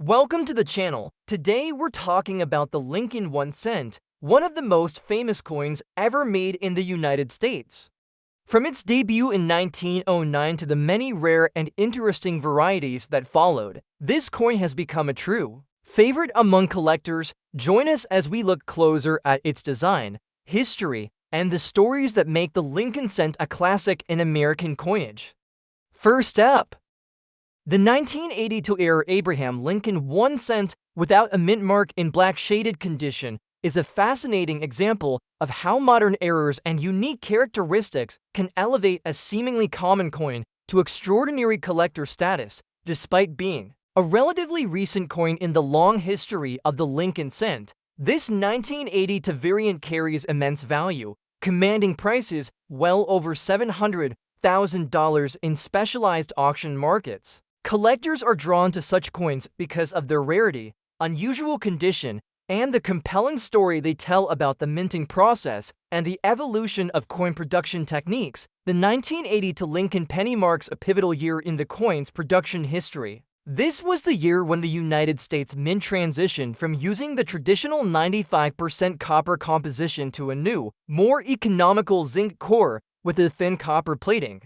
Welcome to the channel. Today we're talking about the Lincoln 1 cent, one of the most famous coins ever made in the United States. From its debut in 1909 to the many rare and interesting varieties that followed, this coin has become a true favorite among collectors. Join us as we look closer at its design, history, and the stories that make the Lincoln cent a classic in American coinage. First up, the 1982 era Abraham Lincoln 1 cent without a mint mark in black shaded condition is a fascinating example of how modern errors and unique characteristics can elevate a seemingly common coin to extraordinary collector status, despite being a relatively recent coin in the long history of the Lincoln cent. This 1982 variant carries immense value, commanding prices well over $700,000 in specialized auction markets. Collectors are drawn to such coins because of their rarity, unusual condition, and the compelling story they tell about the minting process and the evolution of coin production techniques. The 1982 Lincoln penny marks a pivotal year in the coin's production history. This was the year when the United States Mint transitioned from using the traditional 95% copper composition to a new, more economical zinc core with a thin copper plating.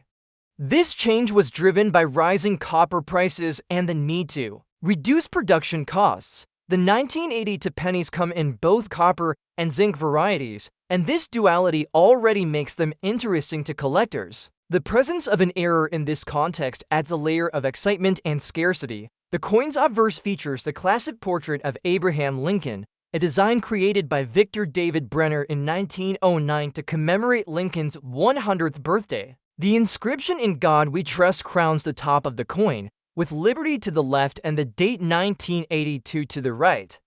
This change was driven by rising copper prices and the need to reduce production costs. The 1982 pennies come in both copper and zinc varieties, and this duality already makes them interesting to collectors. The presence of an error in this context adds a layer of excitement and scarcity. The coin's obverse features the classic portrait of Abraham Lincoln, a design created by Victor David Brenner in 1909 to commemorate Lincoln's 100th birthday. The inscription "In God We Trust" crowns the top of the coin, with liberty to the left and the date 1982 to the right.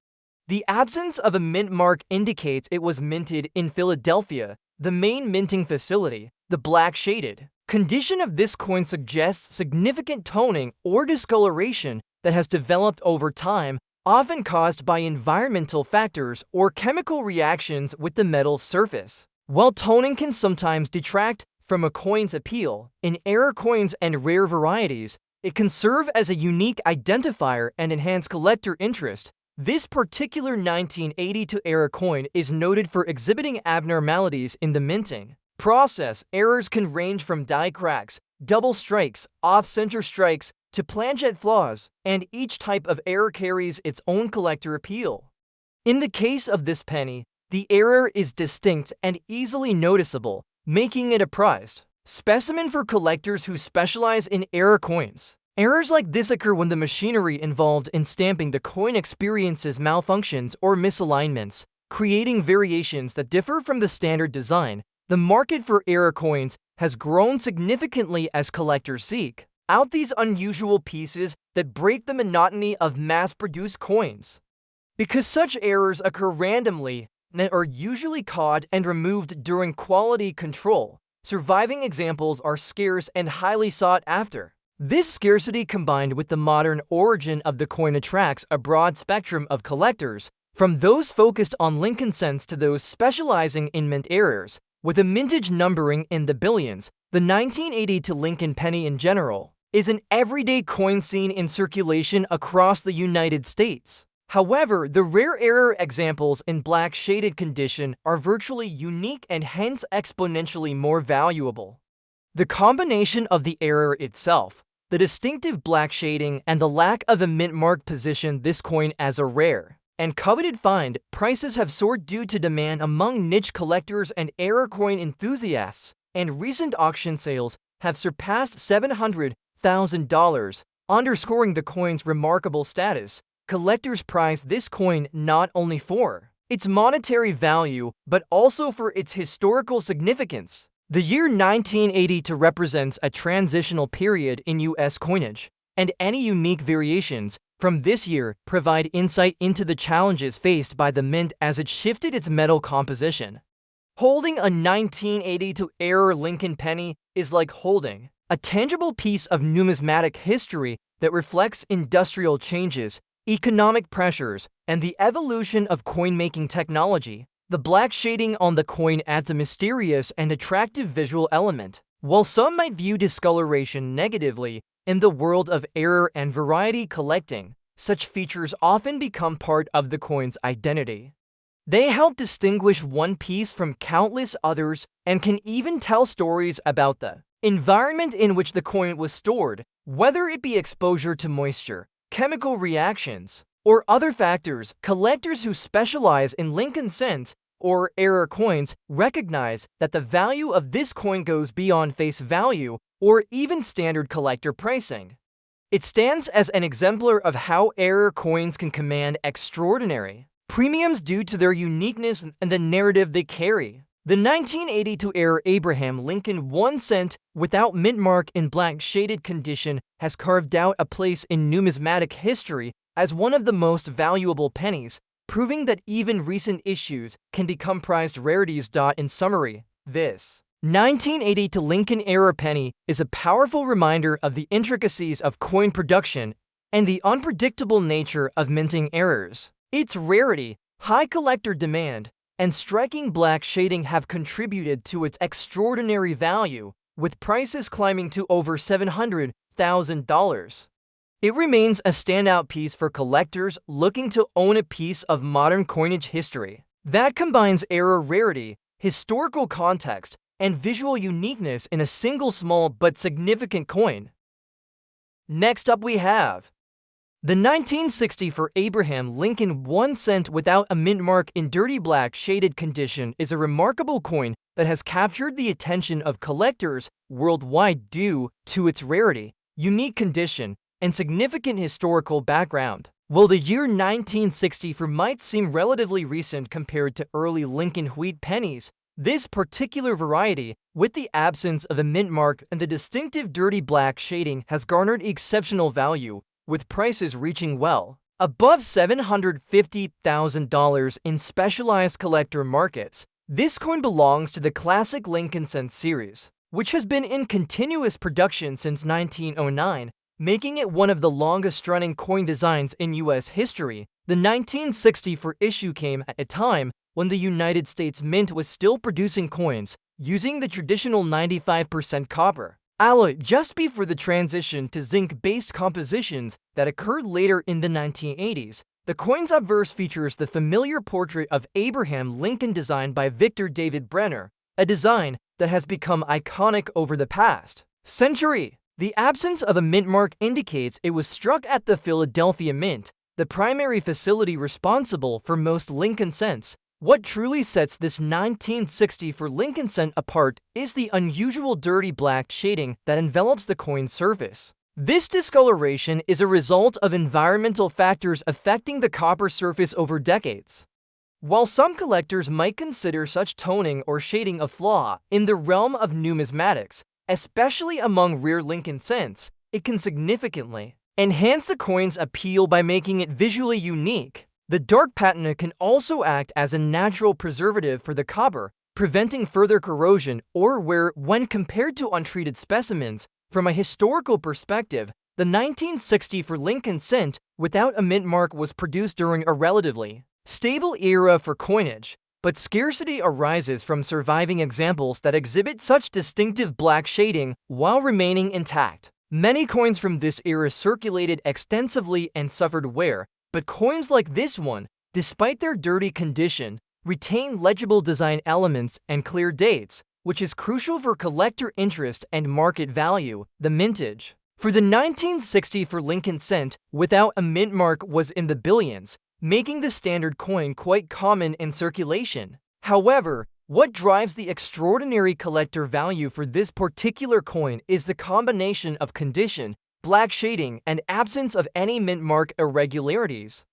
The absence of a mint mark indicates it was minted in Philadelphia, the main minting facility. The black shaded condition of this coin suggests significant toning or discoloration that has developed over time, often caused by environmental factors or chemical reactions with the metal's surface. While toning can sometimes detract from a coin's appeal, in error coins and rare varieties, it can serve as a unique identifier and enhance collector interest. This particular 1982 era coin is noted for exhibiting abnormalities in the minting process. Errors can range from die cracks, double strikes, off-center strikes, to plangette flaws, and each type of error carries its own collector appeal. In the case of this penny, the error is distinct and easily noticeable, making it a prized specimen for collectors who specialize in error coins. Errors like this occur when the machinery involved in stamping the coin experiences malfunctions or misalignments, creating variations that differ from the standard design. The market for error coins has grown significantly as collectors seek out these unusual pieces that break the monotony of mass-produced coins. Because such errors occur randomly and are usually caught and removed during quality control, surviving examples are scarce and highly sought after. This scarcity, combined with the modern origin of the coin, attracts a broad spectrum of collectors, from those focused on Lincoln cents to those specializing in mint errors. With a mintage numbering in the billions, the 1982 Lincoln penny in general is an everyday coin seen in circulation across the United States. However, the rare error examples in black shaded condition are virtually unique and hence exponentially more valuable. The combination of the error itself, the distinctive black shading, and the lack of a mint mark position this coin as a rare and coveted find. Prices have soared due to demand among niche collectors and error coin enthusiasts, and recent auction sales have surpassed $700,000, underscoring the coin's remarkable status. Collectors prize this coin not only for its monetary value, but also for its historical significance. The year 1982 represents a transitional period in U.S. coinage, and any unique variations from this year provide insight into the challenges faced by the mint as it shifted its metal composition. Holding a 1982 era Lincoln penny is like holding a tangible piece of numismatic history that reflects industrial changes, economic pressures, and the evolution of coin-making technology. The black shading on the coin adds a mysterious and attractive visual element. While some might view discoloration negatively, in the world of error and variety collecting, such features often become part of the coin's identity. They help distinguish one piece from countless others and can even tell stories about the environment in which the coin was stored, whether it be exposure to moisture, chemical reactions, or other factors. Collectors who specialize in Lincoln cent or error coins recognize that the value of this coin goes beyond face value or even standard collector pricing. It stands as an exemplar of how error coins can command extraordinary premiums due to their uniqueness and the narrative they carry. The 1982 error Abraham Lincoln 1 cent without mint mark in black shaded condition has carved out a place in numismatic history as one of the most valuable pennies, proving that even recent issues can become prized rarities. In summary, this 1982 Lincoln era penny is a powerful reminder of the intricacies of coin production and the unpredictable nature of minting errors. Its rarity, high collector demand, and striking black shading have contributed to its extraordinary value, with prices climbing to over $700,000. It remains a standout piece for collectors looking to own a piece of modern coinage history that combines era rarity, historical context, and visual uniqueness in a single small but significant coin. Next up we have the 1960 for Abraham Lincoln 1 cent without a mint mark in dirty black shaded condition is a remarkable coin that has captured the attention of collectors worldwide due to its rarity, unique condition, and significant historical background. While the year 1960 might seem relatively recent compared to early Lincoln wheat pennies, this particular variety, with the absence of a mint mark and the distinctive dirty black shading, has garnered exceptional value, with prices reaching well above $750,000 in specialized collector markets. This coin belongs to the classic Lincoln cent series, which has been in continuous production since 1909, making it one of the longest-running coin designs in U.S. history. The 1960 issue came at a time when the United States Mint was still producing coins using the traditional 95% copper alloy just before the transition to zinc-based compositions that occurred later in the 1980s. The coin's obverse features the familiar portrait of Abraham Lincoln designed by Victor David Brenner, a design that has become iconic over the past century. The absence of a mint mark indicates it was struck at the Philadelphia Mint, the primary facility responsible for most Lincoln cents. What truly sets this 1960 Lincoln cent apart is the unusual dirty black shading that envelops the coin's surface. This discoloration is a result of environmental factors affecting the copper surface over decades. While some collectors might consider such toning or shading a flaw in the realm of numismatics, especially among rare Lincoln cents, it can significantly enhance the coin's appeal by making it visually unique. The dark patina can also act as a natural preservative for the copper, preventing further corrosion or wear when compared to untreated specimens. From a historical perspective, the 1960 Lincoln cent without a mint mark was produced during a relatively stable era for coinage, but scarcity arises from surviving examples that exhibit such distinctive black shading while remaining intact. Many coins from this era circulated extensively and suffered wear, but coins like this one, despite their dirty condition, retain legible design elements and clear dates, which is crucial for collector interest and market value. The mintage for the 1960 Lincoln cent without a mint mark was in the billions, making the standard coin quite common in circulation. However, what drives the extraordinary collector value for this particular coin is the combination of condition, black shading, and absence of any mint mark irregularities.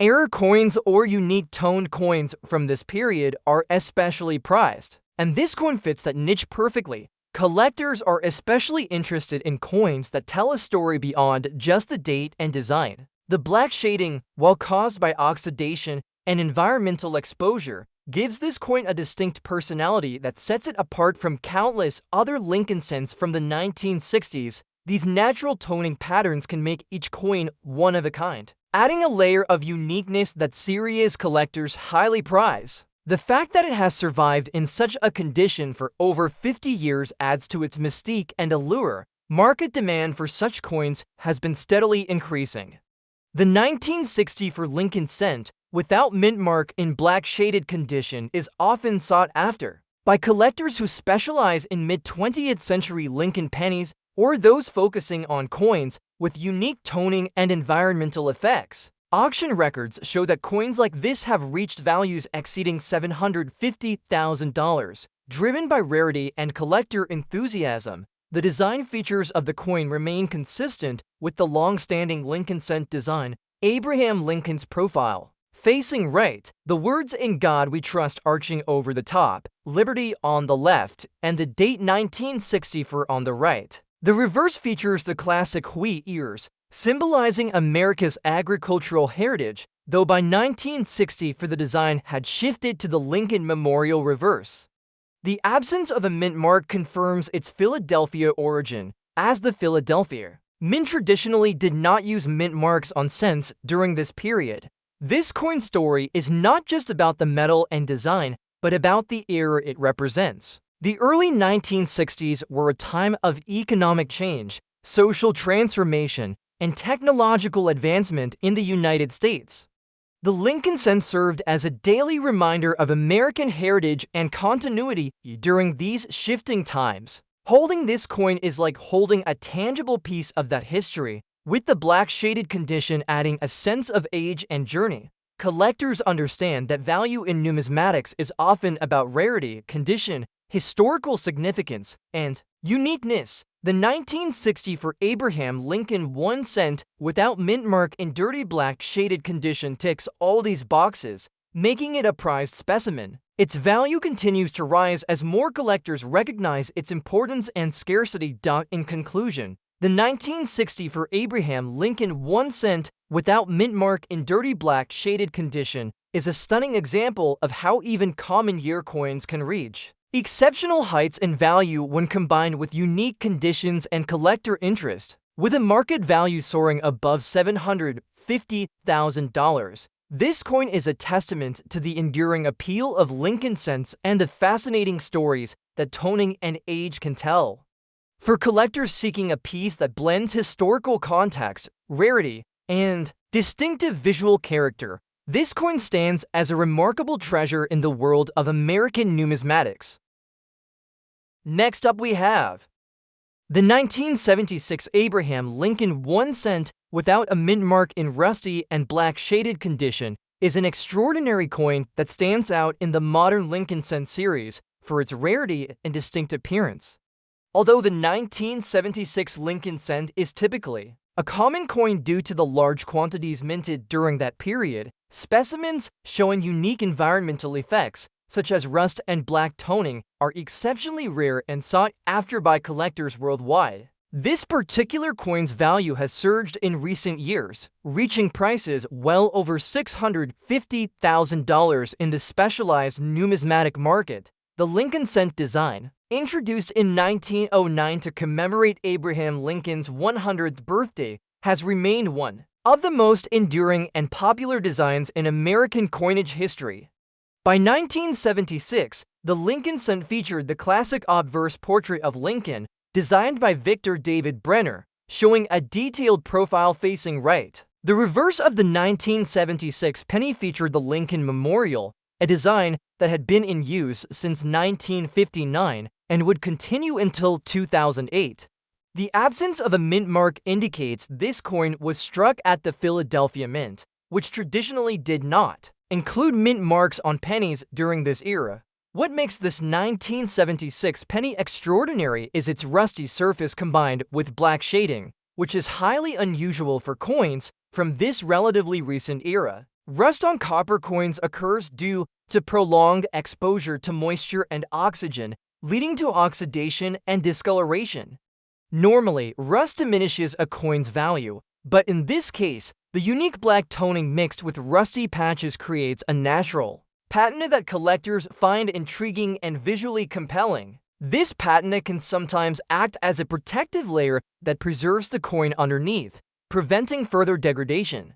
Error coins or unique toned coins from this period are especially prized, and this coin fits that niche perfectly. Collectors are especially interested in coins that tell a story beyond just the date and design. The black shading, while caused by oxidation and environmental exposure, gives this coin a distinct personality that sets it apart from countless other Lincoln cents from the 1960s. These natural toning patterns can make each coin one of a kind, adding a layer of uniqueness that serious collectors highly prize. The fact that it has survived in such a condition for over 50 years adds to its mystique and allure. Market demand for such coins has been steadily increasing. The 1964 Lincoln cent, without mint mark in black shaded condition, is often sought after by collectors who specialize in mid-20th century Lincoln pennies or those focusing on coins with unique toning and environmental effects. Auction records show that coins like this have reached values exceeding $750,000, driven by rarity and collector enthusiasm. The design features of the coin remain consistent with the long-standing Lincoln cent design, Abraham Lincoln's profile. Facing right, the words "In God We Trust" arching over the top, Liberty on the left, and the date 1964 on the right. The reverse features the classic wheat ears, symbolizing America's agricultural heritage, though by 1960 the design had shifted to the Lincoln Memorial reverse. The absence of a mint mark confirms its Philadelphia origin, as the Philadelphia Mint traditionally did not use mint marks on cents during this period. This coin story is not just about the metal and design, but about the era it represents. The early 1960s were a time of economic change, social transformation, and technological advancement in the United States. The Lincoln cent served as a daily reminder of American heritage and continuity during these shifting times. Holding this coin is like holding a tangible piece of that history, with the black shaded condition adding a sense of age and journey. Collectors understand that value in numismatics is often about rarity, condition, historical significance, and uniqueness. The 1964 Abraham Lincoln 1 cent without mint mark in dirty black shaded condition ticks all these boxes, making it a prized specimen. Its value continues to rise as more collectors recognize its importance and scarcity. In conclusion, the 1964 Abraham Lincoln 1 cent without mint mark in dirty black shaded condition is a stunning example of how even common year coins can reach exceptional heights in value when combined with unique conditions and collector interest. With a market value soaring above $750,000, this coin is a testament to the enduring appeal of Lincoln cents and the fascinating stories that toning and age can tell. For collectors seeking a piece that blends historical context, rarity, and distinctive visual character, this coin stands as a remarkable treasure in the world of American numismatics. Next up we have the 1976 Abraham Lincoln 1 cent without a mint mark in rusty and black shaded condition is an extraordinary coin that stands out in the modern Lincoln cent series for its rarity and distinct appearance. Although the 1976 Lincoln cent is typically a common coin due to the large quantities minted during that period, specimens showing unique environmental effects, such as rust and black toning, are exceptionally rare and sought after by collectors worldwide. This particular coin's value has surged in recent years, reaching prices well over $650,000 in the specialized numismatic market. The Lincoln cent design, introduced in 1909 to commemorate Abraham Lincoln's 100th birthday, has remained one of the most enduring and popular designs in American coinage history. By 1976, the Lincoln cent featured the classic obverse portrait of Lincoln, designed by Victor David Brenner, showing a detailed profile facing right. The reverse of the 1976 penny featured the Lincoln Memorial, a design that had been in use since 1959 and would continue until 2008. The absence of a mint mark indicates this coin was struck at the Philadelphia Mint, which traditionally did not include mint marks on pennies during this era. What makes this 1976 penny extraordinary is its rusty surface combined with black shading, which is highly unusual for coins from this relatively recent era. Rust on copper coins occurs due to prolonged exposure to moisture and oxygen, leading to oxidation and discoloration. Normally, rust diminishes a coin's value, but in this case, the unique black toning mixed with rusty patches creates a natural patina that collectors find intriguing and visually compelling. This patina can sometimes act as a protective layer that preserves the coin underneath, preventing further degradation.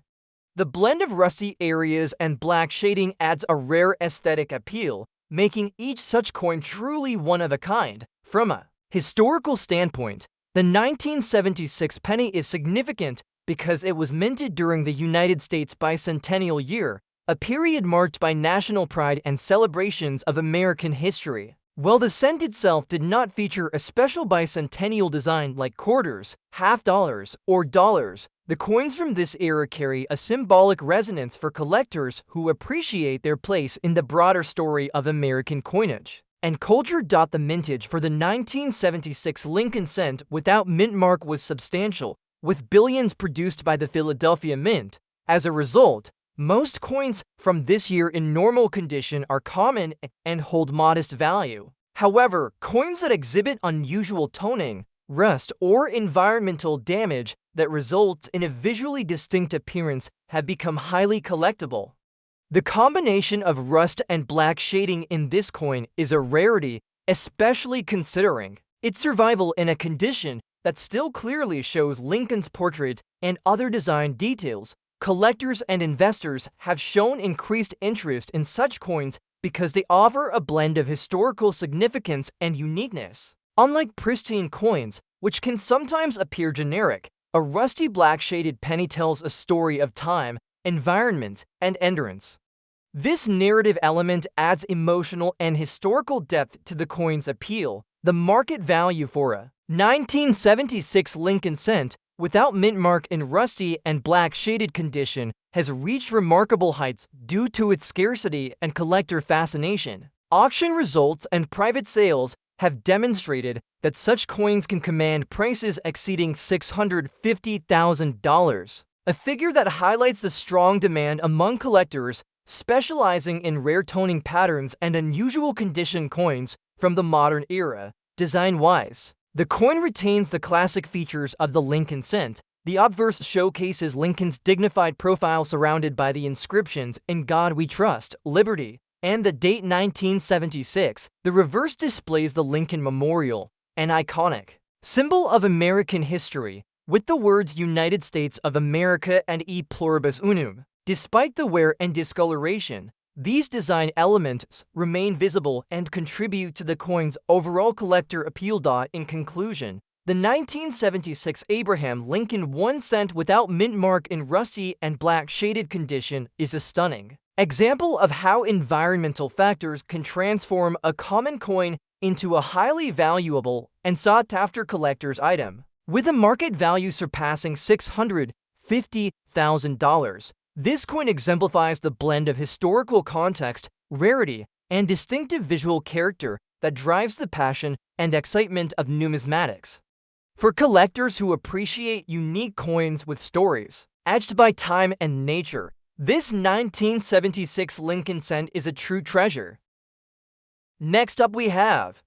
The blend of rusty areas and black shading adds a rare aesthetic appeal, making each such coin truly one of a kind. From a historical standpoint, the 1976 penny is significant because it was minted during the United States bicentennial year, a period marked by national pride and celebrations of American history. While the cent itself did not feature a special bicentennial design like quarters, half dollars, or dollars, the coins from this era carry a symbolic resonance for collectors who appreciate their place in the broader story of American coinage and culture. The mintage for the 1976 Lincoln cent without mint mark was substantial, with billions produced by the Philadelphia Mint. As a result, most coins from this year in normal condition are common and hold modest value. However, coins that exhibit unusual toning, rust, or environmental damage that results in a visually distinct appearance have become highly collectible. The combination of rust and black shading in this coin is a rarity, especially considering its survival in a condition that still clearly shows Lincoln's portrait and other design details. Collectors and investors have shown increased interest in such coins because they offer a blend of historical significance and uniqueness. Unlike pristine coins, which can sometimes appear generic, a rusty black shaded penny tells a story of time, environment, and endurance. This narrative element adds emotional and historical depth to the coin's appeal. The market value for a 1976 Lincoln cent without mint mark in rusty and black shaded condition has reached remarkable heights due to its scarcity and collector fascination. Auction results and private sales have demonstrated that such coins can command prices exceeding $650,000, a figure that highlights the strong demand among collectors specializing in rare toning patterns and unusual condition coins from the modern era. Design-wise, the coin retains the classic features of the Lincoln cent. The obverse showcases Lincoln's dignified profile surrounded by the inscriptions "In God We Trust," "Liberty," and the date 1976. The reverse displays the Lincoln Memorial, an iconic symbol of American history, with the words "United States of America" and "E Pluribus Unum." Despite the wear and discoloration, these design elements remain visible and contribute to the coin's overall collector appeal. In conclusion, the 1976 Abraham Lincoln 1 cent without mint mark in rusty and black shaded condition is a stunning example of how environmental factors can transform a common coin into a highly valuable and sought-after collector's item. With a market value surpassing $650,000, this coin exemplifies the blend of historical context, rarity, and distinctive visual character that drives the passion and excitement of numismatics. For collectors who appreciate unique coins with stories etched by time and nature, this 1976 Lincoln cent is a true treasure. Next up we have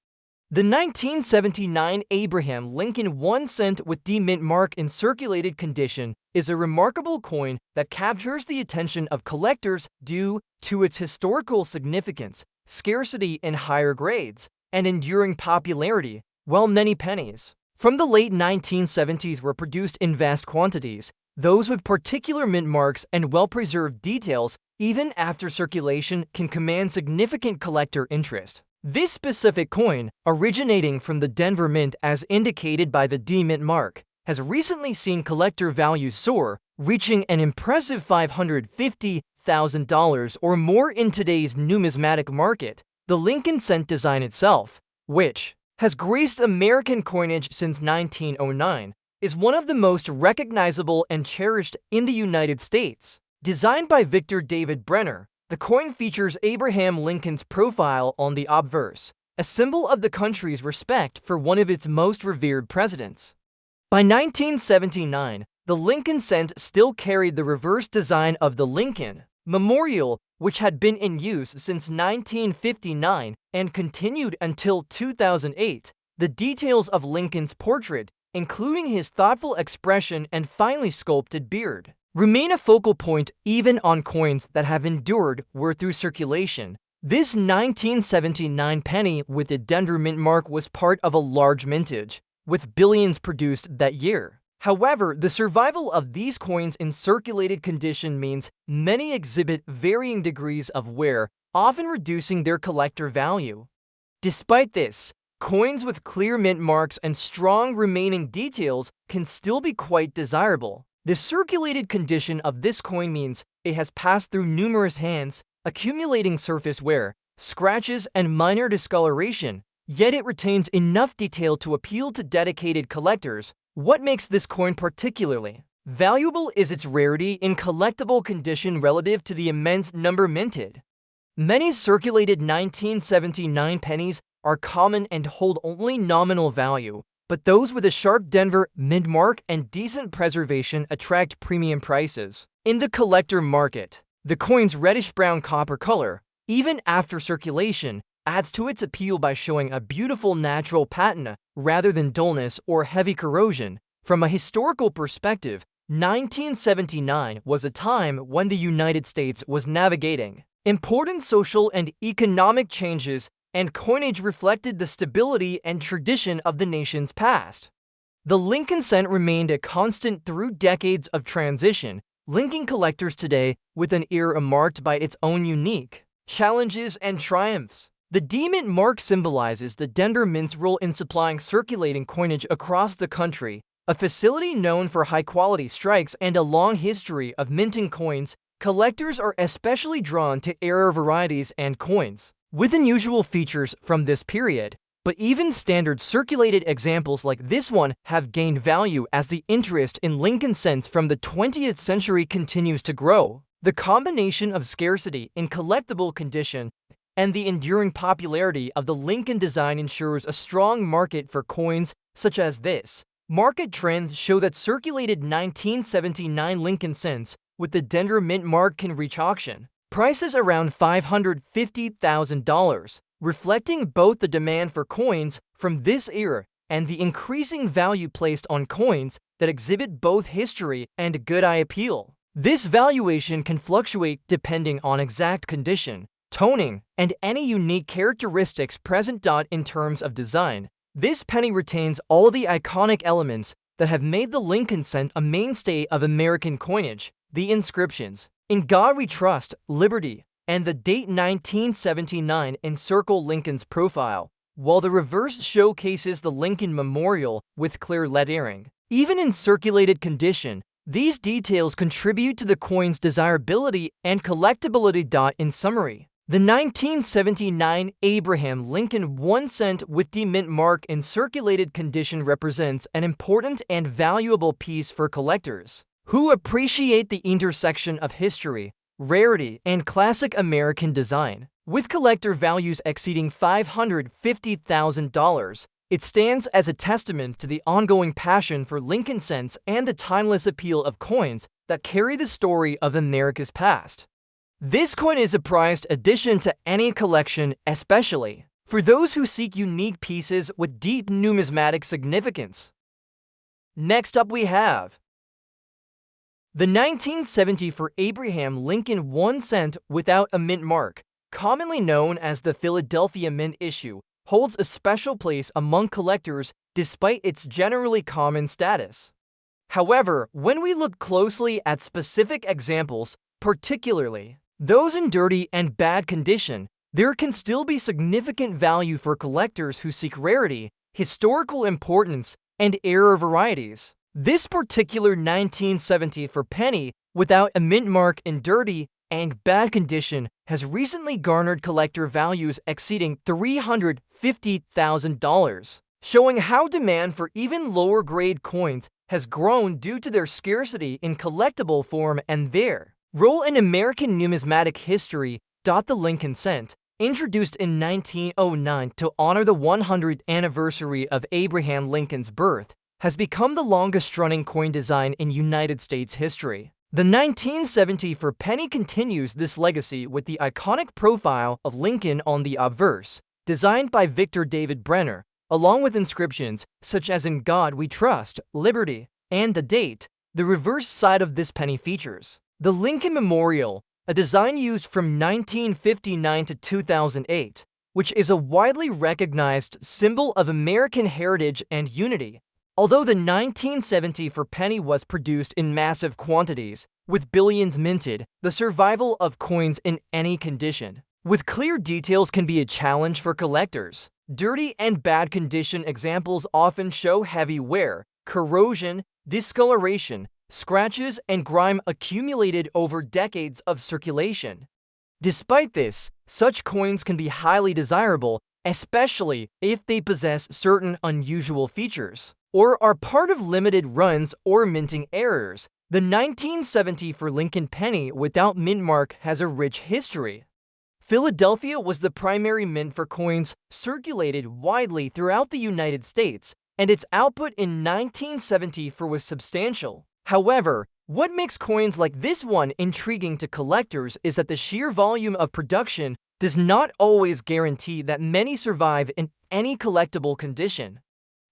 the 1979 Abraham Lincoln 1 cent with D-mint mark in circulated condition is a remarkable coin that captures the attention of collectors due to its historical significance, scarcity in higher grades, and enduring popularity. While many pennies from the late 1970s were produced in vast quantities, those with particular mint marks and well-preserved details, even after circulation, can command significant collector interest. This specific coin, originating from the Denver Mint as indicated by the D-mint mark, has recently seen collector values soar, reaching an impressive $550,000 or more in today's numismatic market. The Lincoln cent design itself, which has graced American coinage since 1909, is one of the most recognizable and cherished in the United States. Designed by Victor David Brenner, the coin features Abraham Lincoln's profile on the obverse, a symbol of the country's respect for one of its most revered presidents. By 1979, the Lincoln cent still carried the reverse design of the Lincoln Memorial, which had been in use since 1959 and continued until 2008. The details of Lincoln's portrait, including his thoughtful expression and finely sculpted beard, remain a focal point even on coins that have endured through circulation. This 1979 penny with the Denver Mint mark was part of a large mintage, with billions produced that year. However, the survival of these coins in circulated condition means many exhibit varying degrees of wear, often reducing their collector value. Despite this, coins with clear mint marks and strong remaining details can still be quite desirable. The circulated condition of this coin means it has passed through numerous hands, accumulating surface wear, scratches, and minor discoloration, yet it retains enough detail to appeal to dedicated collectors. What makes this coin particularly valuable is its rarity in collectible condition relative to the immense number minted. Many circulated 1979 pennies are common and hold only nominal value, but those with a sharp Denver mint mark and decent preservation attract premium prices. In the collector market, the coin's reddish-brown copper color, even after circulation, adds to its appeal by showing a beautiful natural patina rather than dullness or heavy corrosion. From a historical perspective, 1979 was a time when the United States was navigating important social and economic changes, and coinage reflected the stability and tradition of the nation's past. The Lincoln cent remained a constant through decades of transition, linking collectors today with an era marked by its own unique challenges and triumphs. The D-Mint mark symbolizes the Denver Mint's role in supplying circulating coinage across the country, a facility known for high-quality strikes and a long history of minting coins. Collectors are especially drawn to rare varieties and coins with unusual features from this period, but even standard circulated examples like this one have gained value as the interest in Lincoln cents from the 20th century continues to grow. The combination of scarcity in collectible condition and the enduring popularity of the Lincoln design ensures a strong market for coins such as this. Market trends show that circulated 1979 Lincoln cents with the Denver Mint mark can reach auction prices around $550,000, reflecting both the demand for coins from this era and the increasing value placed on coins that exhibit both history and good eye appeal. This valuation can fluctuate depending on exact condition, toning, and any unique characteristics present. In terms of design, this penny retains all the iconic elements that have made the Lincoln cent a mainstay of American coinage. The inscriptions, "In God We Trust, Liberty," and the date 1979 encircle Lincoln's profile, while the reverse showcases the Lincoln Memorial with clear lettering. Even in circulated condition, these details contribute to the coin's desirability and collectability. In summary, the 1979 Abraham Lincoln 1 cent with D-Mint mark in circulated condition represents an important and valuable piece for collectors who appreciate the intersection of history, rarity, and classic American design. With collector values exceeding $550,000, it stands as a testament to the ongoing passion for Lincoln cents and the timeless appeal of coins that carry the story of America's past. This coin is a prized addition to any collection, especially for those who seek unique pieces with deep numismatic significance. Next up we have the 1974 Abraham Lincoln 1 cent without a mint mark, commonly known as the Philadelphia Mint issue, holds a special place among collectors despite its generally common status. However, when we look closely at specific examples, particularly those in dirty and bad condition, there can still be significant value for collectors who seek rarity, historical importance, and rare varieties. This particular 1974 penny without a mint mark in dirty and bad condition has recently garnered collector values exceeding $350,000, showing how demand for even lower-grade coins has grown due to their scarcity in collectible form and their role in American numismatic history. The Lincoln cent, introduced in 1909 to honor the 100th anniversary of Abraham Lincoln's birth, has become the longest-running coin design in United States history. The 1974 penny continues this legacy with the iconic profile of Lincoln on the obverse, designed by Victor David Brenner, along with inscriptions such as "In God We Trust, Liberty," and the date. The reverse side of this penny features the Lincoln Memorial, a design used from 1959 to 2008, which is a widely recognized symbol of American heritage and unity. Although the 1974 penny was produced in massive quantities, with billions minted, the survival of coins in any condition with clear details can be a challenge for collectors. Dirty and bad condition examples often show heavy wear, corrosion, discoloration, scratches, and grime accumulated over decades of circulation. Despite this, such coins can be highly desirable, especially if they possess certain unusual features, or are part of limited runs or minting errors. The 1970 for Lincoln penny without mint mark has a rich history. Philadelphia was the primary mint for coins circulated widely throughout the United States, and its output in 1970 was substantial. However, what makes coins like this one intriguing to collectors is that the sheer volume of production does not always guarantee that many survive in any collectible condition.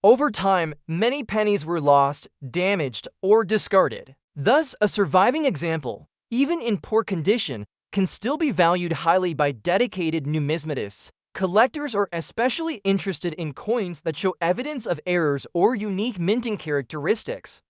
Over time, many pennies were lost, damaged, or discarded. Thus, a surviving example, even in poor condition, can still be valued highly by dedicated numismatists. Collectors are especially interested in coins that show evidence of errors or unique minting characteristics.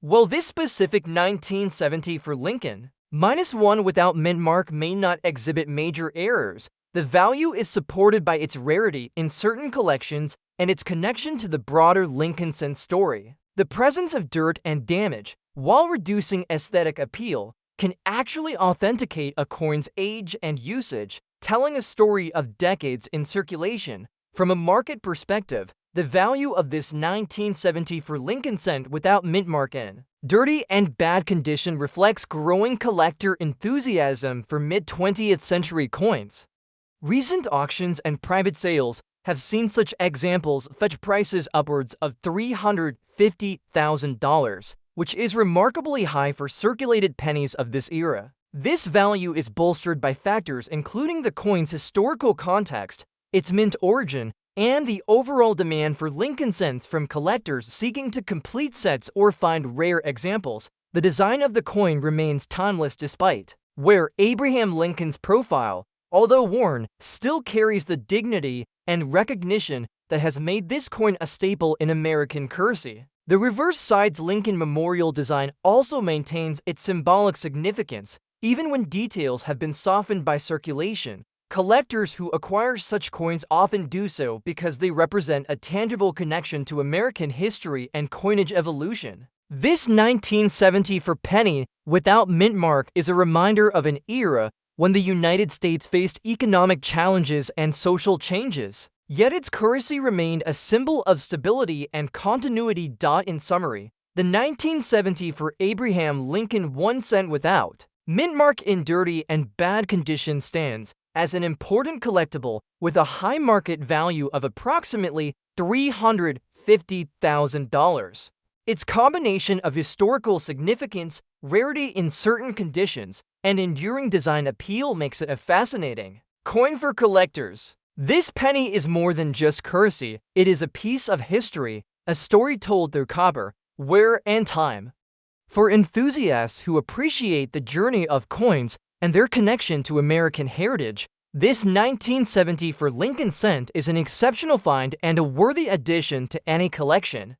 While this specific 1970 for Lincoln -1 without mint mark may not exhibit major errors, the value is supported by its rarity in certain collections and its connection to the broader Lincoln cent story. The presence of dirt and damage, while reducing aesthetic appeal, can actually authenticate a coin's age and usage, telling a story of decades in circulation. From a market perspective, the value of this 1970 for Lincoln cent without mint mark in dirty and bad condition reflects growing collector enthusiasm for mid-20th century coins. Recent auctions and private sales have seen such examples fetch prices upwards of $350,000, which is remarkably high for circulated pennies of this era. This value is bolstered by factors including the coin's historical context, its mint origin, and the overall demand for Lincoln cents from collectors seeking to complete sets or find rare examples. The design of the coin remains timeless despite where Abraham Lincoln's profile, although worn, still carries the dignity and recognition that has made this coin a staple in American currency. The reverse side's Lincoln Memorial design also maintains its symbolic significance, even when details have been softened by circulation. Collectors who acquire such coins often do so because they represent a tangible connection to American history and coinage evolution. This 1970 for penny without mint mark is a reminder of an era when the United States faced economic challenges and social changes. Yet its currency remained a symbol of stability and continuity. In summary, the 1970 for Abraham Lincoln 1 cent without mint mark in dirty and bad condition stands as an important collectible with a high market value of approximately $350,000. Its combination of historical significance, rarity in certain conditions, and enduring design appeal makes it a fascinating coin for collectors. This penny is more than just currency, it is a piece of history, a story told through copper, wear, and time. For enthusiasts who appreciate the journey of coins and their connection to American heritage, this 1970 for Lincoln cent is an exceptional find and a worthy addition to any collection.